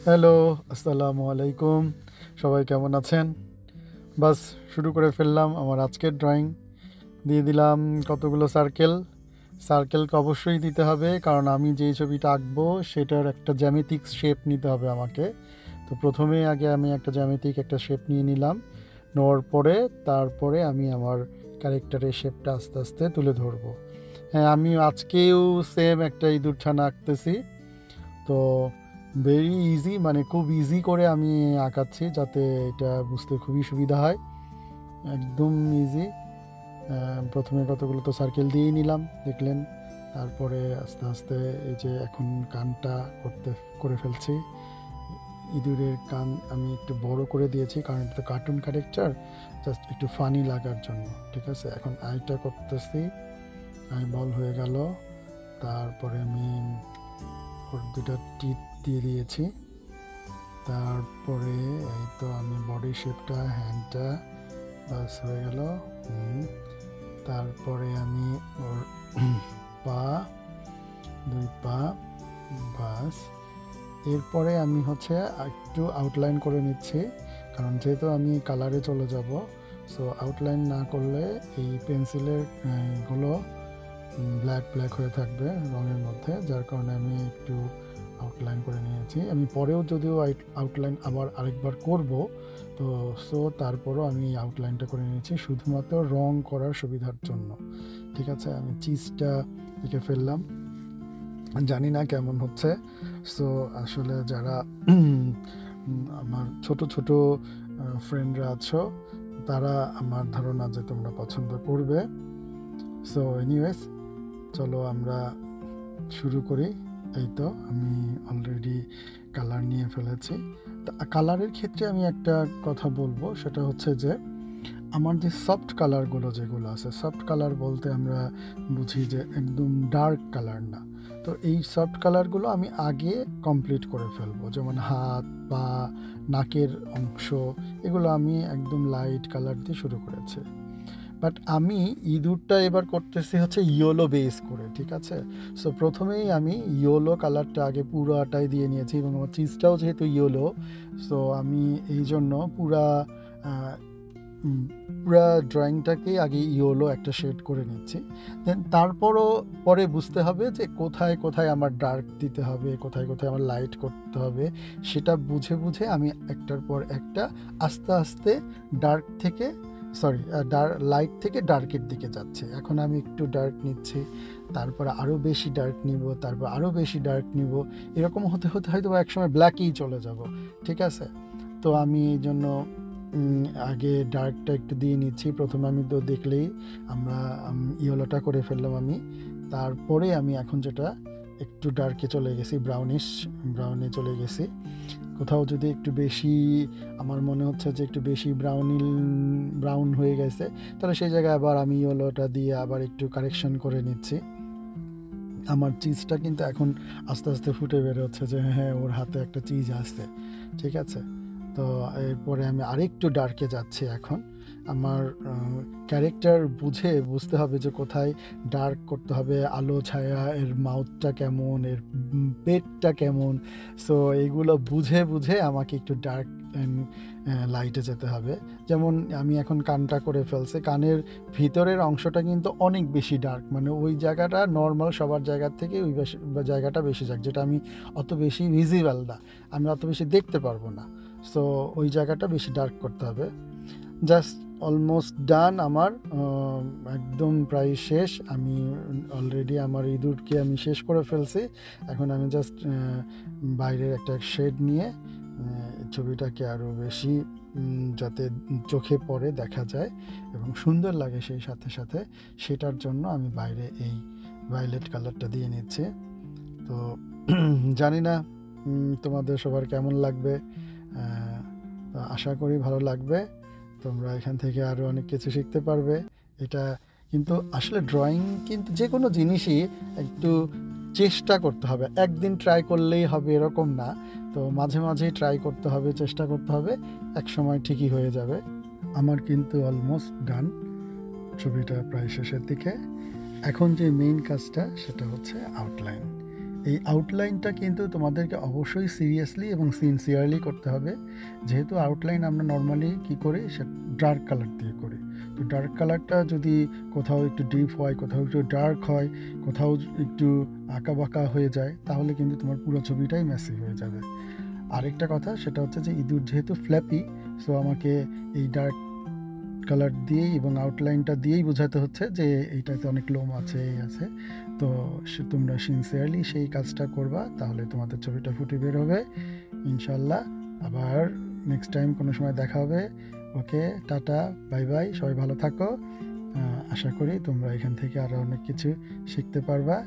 Hello, আসসালামু আলাইকুম। সবাই কেমন আছেন? বাস শুরু করে ফেললাম আমার আজকের ড্রয়িং। দিয়ে দিলাম কতগুলো সার্কেল। সার্কেলকে অবশ্যই দিতে হবে কারণ আমি যেই ছবিটা আঁকবো সেটার একটা জ্যামিতিক শেপ নিতে হবে আমাকে। তো প্রথমেই আগে আমি একটা জ্যামিতিক একটা শেপ নিয়ে নিলাম। নেওয়ার পরে তারপরে আমি আমার ক্যারেক্টারের শেপটা আস্তে আস্তে তুলে ধরবো। হ্যাঁ, আমি আজকেও সেম একটা ইঁদুর ছানা আঁকতেছি। তো ভেরি ইজি, মানে খুব ইজি করে আমি আঁকাচ্ছি যাতে এটা বুঝতে খুবই সুবিধা হয়। একদম ইজি। প্রথমে কতগুলো তো সার্কেল দিয়েই নিলাম, দেখলেন। তারপরে আস্তে আস্তে এই যে এখন কানটা করে ফেলছি। ইঁদুরের কান আমি একটু বড় করে দিয়েছি কারণ এটা তো কার্টুন ক্যারেক্টার, জাস্ট একটু ফানি লাগার জন্য। ঠিক আছে, এখন আইটা করতেছি। আই বল হয়ে গেল। তারপরে আমি ওর দুটা টিথ দিয়ে দিয়েছি। তারপরে এই তো আমি বডি শেপটা, হ্যান্ডটা বাস হয়ে গেল। তারপরে আমি ওর পা, দুই পা, বাস। এরপরে আমি হচ্ছে একটু আউটলাইন করে নিচ্ছি কারণ যেহেতু আমি কালারে চলে যাব। সো আউটলাইন না করলে এই পেন্সিলের গুলো ব্ল্যাক ব্ল্যাক হয়ে থাকবে রঙের মধ্যে, যার কারণে আমি একটু আউটলাইন করে নিয়েছি। আমি পরেও যদিও আউটলাইন আবার আরেকবার করব, তো তারপরও আমি আউটলাইনটা করে নিয়েছি শুধুমাত্র রং করার সুবিধার জন্য। ঠিক আছে, আমি চিজটা এঁকে ফেললাম, জানি না কেমন হচ্ছে। সো আসলে যারা আমার ছোট ছোট ফ্রেন্ডরা আছো তারা আমার ধারণা যে তোমরা পছন্দ করবে। সো এনিওয়েজ, চলো আমরা শুরু করি। এই তো আমি অলরেডি কালার নিয়ে ফেলেছি। তা কালারের ক্ষেত্রে আমি একটা কথা বলবো, সেটা হচ্ছে যে আমার যে সফট কালারগুলো যেগুলো আছে, সফট কালার বলতে আমরা বুঝি যে একদম ডার্ক কালার না। তো এই সফট কালারগুলো আমি আগে কমপ্লিট করে ফেলবো, যেমন হাত, পা, নাকের অংশ, এগুলো আমি একদম লাইট কালার দিয়ে শুরু করেছি। বাট আমি ইঁদুরটা এবার করতেছি হচ্ছে ইয়েলো বেস করে। ঠিক আছে, সো প্রথমেই আমি ইয়েলো কালারটা আগে পুরাটাই দিয়ে নিয়েছি এবং আমার চিজটাও যেহেতু ইয়েলো, সো আমি এই জন্য পুরা ড্রয়িংটাকে আগে ইয়েলো একটা শেড করে নিচ্ছি। দেন তারপরও পরে বুঝতে হবে যে কোথায় কোথায় আমার ডার্ক দিতে হবে, কোথায় কোথায় আমার লাইট করতে হবে, সেটা বুঝে বুঝে আমি একটার পর একটা আস্তে আস্তে ডার্ক থেকে লাইট থেকে ডার্কের দিকে যাচ্ছে। এখন আমি একটু ডার্ক নিচ্ছি, তারপর আরও বেশি ডার্ক নিব, তারপর আরও বেশি ডার্ক নিব। এরকম হতে হতে হয়তো একসময় ব্ল্যাকেই চলে যাব। ঠিক আছে, তো আমি এই জন্য আগে ডার্কটা একটু দিয়ে নিচ্ছি। প্রথমে আমি তো দেখলেই আমরা ইয়েলোটা করে ফেললাম আমি। তারপরে আমি এখন যেটা একটু ডার্কে চলে গেছি, ব্রাউনে চলে গেছি। কোথাও যদি একটু বেশি আমার মনে হচ্ছে যে একটু বেশি ব্রাউন হয়ে গেছে, তাহলে সেই জায়গায় আবার আমি ইয়েলোটা দিয়ে আবার একটু কারেকশন করে নিচ্ছি। আমার চিজটা কিন্তু এখন আস্তে আস্তে ফুটে বেরোচ্ছে যে হ্যাঁ, ওর হাতে একটা চিজ আসছে। ঠিক আছে, তো এরপরে আমি আরেকটু ডার্কে যাচ্ছি। এখন আমার ক্যারেক্টার বুঝতে হবে যে কোথায় ডার্ক করতে হবে, আলো ছায়া, এর মাউথটা কেমন, এর পেটটা কেমন। সো এইগুলো বুঝে বুঝে আমাকে একটু ডার্ক লাইটে যেতে হবে। যেমন আমি এখন কানটা করে ফেলছি, কানের ভিতরের অংশটা কিন্তু অনেক বেশি ডার্ক, মানে ওই জায়গাটা নর্মাল সবার জায়গার থেকে ওই জায়গাটা বেশি যাক, যেটা আমি অত বেশি ভিজিবল না, আমি অত বেশি দেখতে পারবো না। সো ওই জায়গাটা বেশি ডার্ক করতে হবে। জাস্ট অলমোস্ট ডান আমার, একদম প্রায় শেষ। আমি অলরেডি আমার ইঁদুরকে আমি শেষ করে ফেলছি। এখন আমি জাস্ট বাইরের একটা শেড নিয়ে ছবিটাকে আরও বেশি যাতে চোখে পড়ে, দেখা যায় এবং সুন্দর লাগে সেই সাথে সাথে, সেটার জন্য আমি বাইরে এই ভায়োলেট কালারটা দিয়ে নিচ্ছি। তো জানি না তোমাদের সবার কেমন লাগবে, তো আশা করি ভালো লাগবে। তোমরা এখান থেকে আরও অনেক কিছু শিখতে পারবে। এটা কিন্তু আসলে ড্রয়িং কিন্তু যে কোনো জিনিসই একটু চেষ্টা করতে হবে, একদিন ট্রাই করলেই হবে এরকম না। তো মাঝে মাঝেই ট্রাই করতে হবে, চেষ্টা করতে হবে, এক সময় ঠিকই হয়ে যাবে। আমার কিন্তু অলমোস্ট ডান, ছবিটা প্রায় শেষের দিকে। এখন যে মেইন কাজটা সেটা হচ্ছে আউটলাইন। এই আউটলাইনটা কিন্তু তোমাদেরকে অবশ্যই সিরিয়াসলি এবং সিনসিয়ারলি করতে হবে। যেহেতু আউটলাইন আমরা নর্মালি কী করি, সে ডার্ক কালার দিয়ে করি। তো ডার্ক কালারটা যদি কোথাও একটু ডিপ হয়, কোথাও একটু ডার্ক হয়, কোথাও একটু আঁকাবাঁকা হয়ে যায়, তাহলে কিন্তু তোমার পুরো ছবিটাই মেসি হয়ে যাবে। আরেকটা কথা, সেটা হচ্ছে যে ইঁদুর যেহেতু ফ্ল্যাপি, সো আমাকে এই ডার্ক কালার দিয়েই এবং আউটলাইনটা দিয়েই বোঝাতে হচ্ছে যে এইটাতে অনেক লোম আছে, এই আছে। তো তোমরা সিনসিয়ারলি সেই কাজটা করবা, তাহলে তোমাদের ছবিটা ফুটে বের হবে ইনশাল্লাহ। আবার নেক্সট টাইম কোনো সময় দেখা হবে। ওকে, টাটা, বাই বাই, সবাই ভালো থাকো। আশা করি তোমরা এখান থেকে আরও অনেক কিছু শিখতে পারবা।